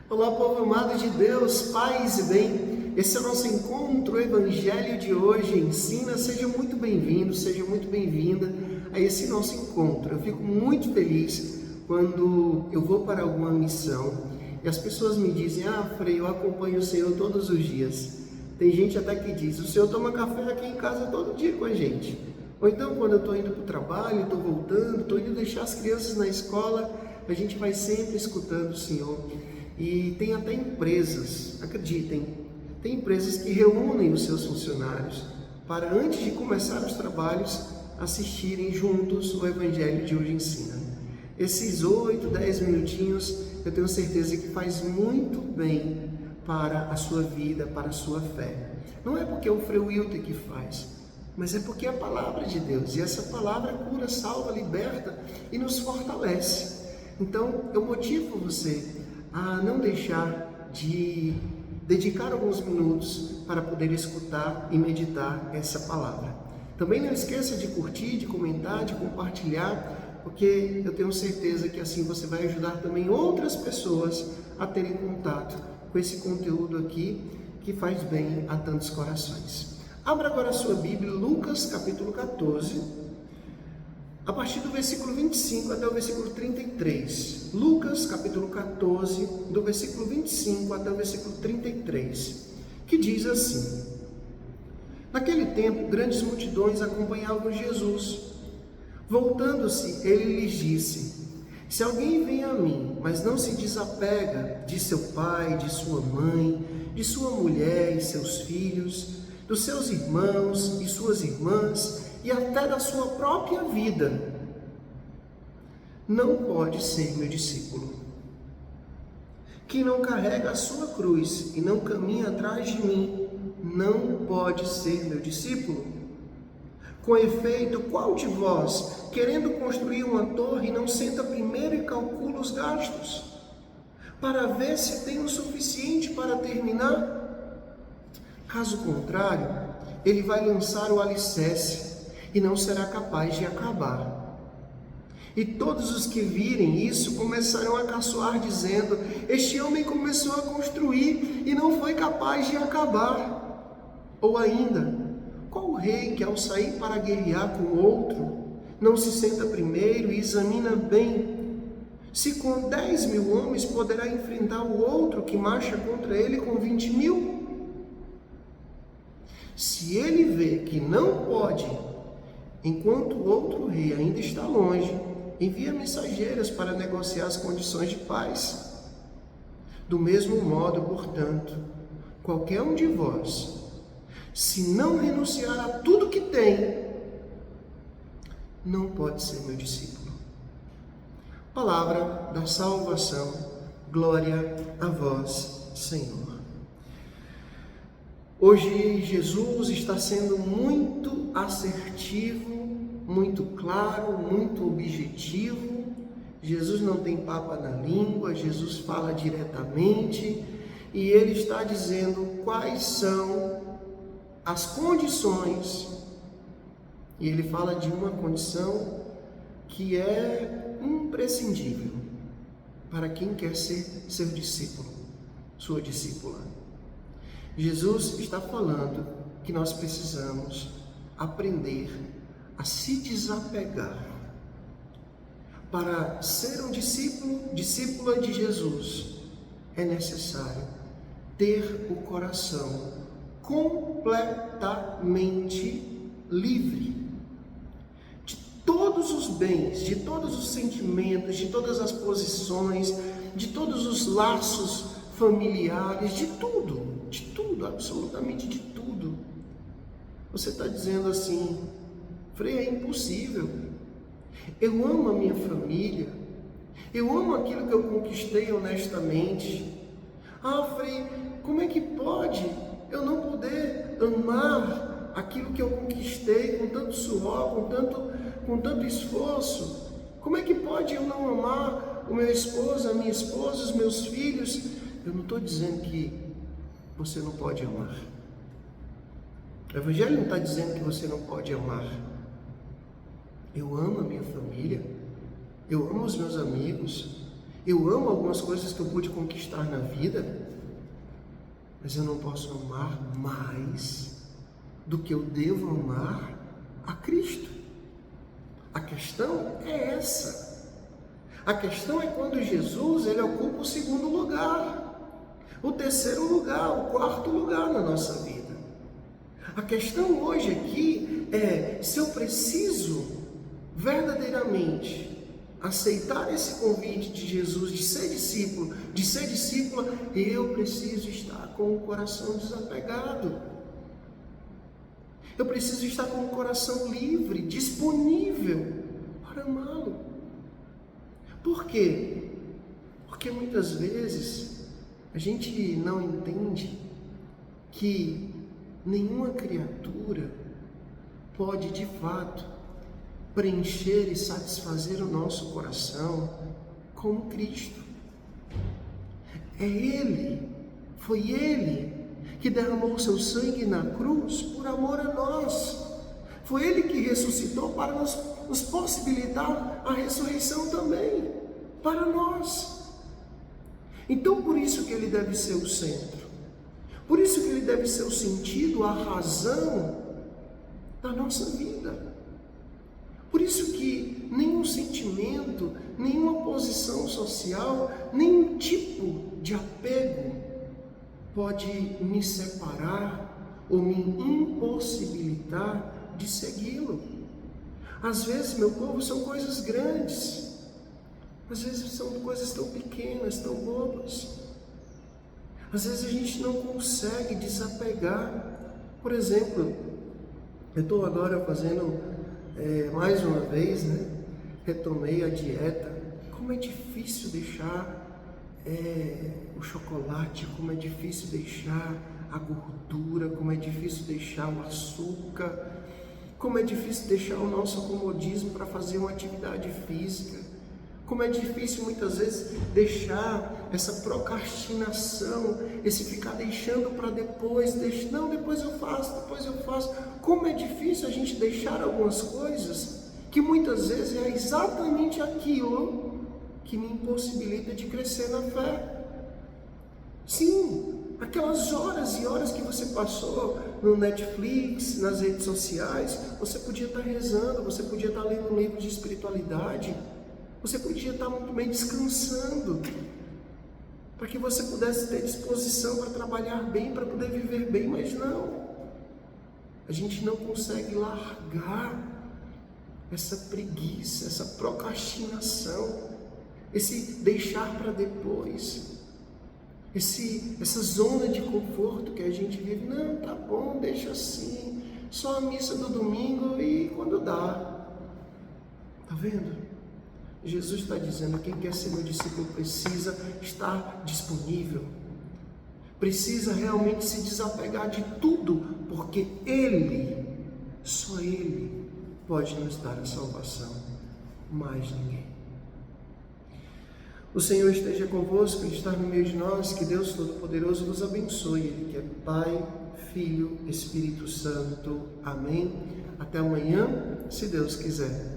Olá, povo amado de Deus, paz e bem. Esse é o nosso encontro, o Evangelho de hoje ensina. Seja muito bem-vindo, seja muito bem-vinda a esse nosso encontro. Eu fico muito feliz quando eu vou para alguma missão e as pessoas me dizem: Frei, eu acompanho o Senhor todos os dias. Tem gente até que diz: o Senhor toma café aqui em casa todo dia com a gente. Ou então, quando eu estou indo para o trabalho, estou voltando, estou indo deixar as crianças na escola, a gente vai sempre escutando o Senhor. E tem até empresas, acreditem, tem empresas que reúnem os seus funcionários para, antes de começar os trabalhos, assistirem juntos o Evangelho de hoje ensina. Esses 8, 10 minutinhos, eu tenho certeza que faz muito bem para a sua vida, para a sua fé. Não é porque é o Frei Wilton que faz, mas é porque é a palavra de Deus, e essa palavra cura, salva, liberta e nos fortalece. Então, eu motivo você a não deixar de dedicar alguns minutos para poder escutar e meditar essa palavra. Também não esqueça de curtir, de comentar, de compartilhar, porque eu tenho certeza que assim você vai ajudar também outras pessoas a terem contato com esse conteúdo aqui que faz bem a tantos corações. Abra agora a sua Bíblia, Lucas capítulo 14, a partir do versículo 25 até o versículo 33. Lucas capítulo 14, do versículo 25 até o versículo 33, que diz assim: Naquele tempo, grandes multidões acompanhavam Jesus. Voltando-se, ele lhes disse: Se alguém vem a mim, mas não se desapega de seu pai, de sua mãe, de sua mulher e seus filhos, dos seus irmãos e suas irmãs, e até da sua própria vida, não pode ser meu discípulo. Quem não carrega a sua cruz e não caminha atrás de mim, não pode ser meu discípulo. Com efeito, qual de vós, querendo construir uma torre, não senta primeiro e calcula os gastos, para ver se tem o suficiente para terminar? Caso contrário, ele vai lançar o alicerce e não será capaz de acabar. E todos os que virem isso começarão a caçoar, dizendo: Este homem começou a construir e não foi capaz de acabar. Ou ainda, qual rei que ao sair para guerrear com outro, não se senta primeiro e examina bem se com 10.000 homens poderá enfrentar o outro que marcha contra ele com 20.000? Se ele vê que não pode, enquanto o outro rei ainda está longe, envia mensageiros para negociar as condições de paz. Do mesmo modo, portanto, qualquer um de vós, se não renunciar a tudo que tem, não pode ser meu discípulo. Palavra da salvação, glória a vós, Senhor. Hoje Jesus está sendo muito assertivo, muito claro, muito objetivo. Jesus não tem papa na língua, Jesus fala diretamente e ele está dizendo quais são as condições. E ele fala de uma condição que é imprescindível para quem quer ser seu discípulo, sua discípula. Jesus está falando que nós precisamos aprender a se desapegar. Para ser um discípulo, discípula de Jesus, é necessário ter o coração completamente livre de todos os bens, de todos os sentimentos, de todas as posições, de todos os laços familiares, de tudo, absolutamente de tudo. Você está dizendo assim: Frei, é impossível. Eu amo a minha família, eu amo aquilo que eu conquistei honestamente. Frei, como é que pode eu não poder amar aquilo que eu conquistei com tanto suor, com tanto esforço? Como é que pode eu não amar o meu esposo, a minha esposa, os meus filhos? Eu não estou dizendo que você não pode amar. O Evangelho não está dizendo que você não pode amar. Eu amo a minha família, eu amo os meus amigos, Eu amo algumas coisas que eu pude conquistar na vida, mas eu não posso amar mais do que eu devo amar a Cristo. A questão é essa. A questão é quando Jesus ele ocupa o segundo lugar, o terceiro lugar, o quarto lugar na nossa vida. A questão hoje aqui é se eu preciso verdadeiramente aceitar esse convite de Jesus de ser discípulo, de ser discípula, eu preciso estar com o coração desapegado. Eu preciso estar com o coração livre, disponível para amá-lo. Por quê? Porque muitas vezes a gente não entende que nenhuma criatura pode de fato preencher e satisfazer o nosso coração como Cristo. É Ele, foi Ele que derramou o seu sangue na cruz por amor a nós. Foi Ele que ressuscitou para nos possibilitar a ressurreição também, para nós. Então por isso que Ele deve ser o centro. Por isso que Ele deve ser o sentido, a razão da nossa vida. Por isso que nenhum sentimento, nenhuma posição social, nenhum tipo de apego pode me separar ou me impossibilitar de segui-lo. Às vezes, meu povo, são coisas grandes. Às vezes são coisas tão pequenas, tão bobas. Às vezes a gente não consegue desapegar. Por exemplo, eu estou agora fazendo mais uma vez, retomei a dieta. Como é difícil deixar o chocolate, como é difícil deixar a gordura, como é difícil deixar o açúcar, como é difícil deixar o nosso comodismo para fazer uma atividade física, como é difícil muitas vezes deixar essa procrastinação, esse ficar deixando para depois, depois eu faço, como é difícil a gente deixar algumas coisas que muitas vezes é exatamente aquilo que me impossibilita de crescer na fé. Sim, aquelas horas e horas que você passou no Netflix, nas redes sociais, você podia estar rezando, você podia estar lendo um livro de espiritualidade, você podia estar muito bem descansando, para que você pudesse ter disposição para trabalhar bem, para poder viver bem, mas não. A gente não consegue largar essa preguiça, essa procrastinação, esse deixar para depois, essa zona de conforto que a gente vive. Não, tá bom, deixa assim, só a missa do domingo e quando dá. Tá vendo? Jesus está dizendo, quem quer ser meu discípulo precisa estar disponível, precisa realmente se desapegar de tudo, porque Ele, só Ele pode nos dar a salvação, mais ninguém. O Senhor esteja convosco, Ele está no meio de nós, que Deus Todo-Poderoso nos abençoe, Ele que é Pai, Filho, Espírito Santo. Amém. Até amanhã, se Deus quiser.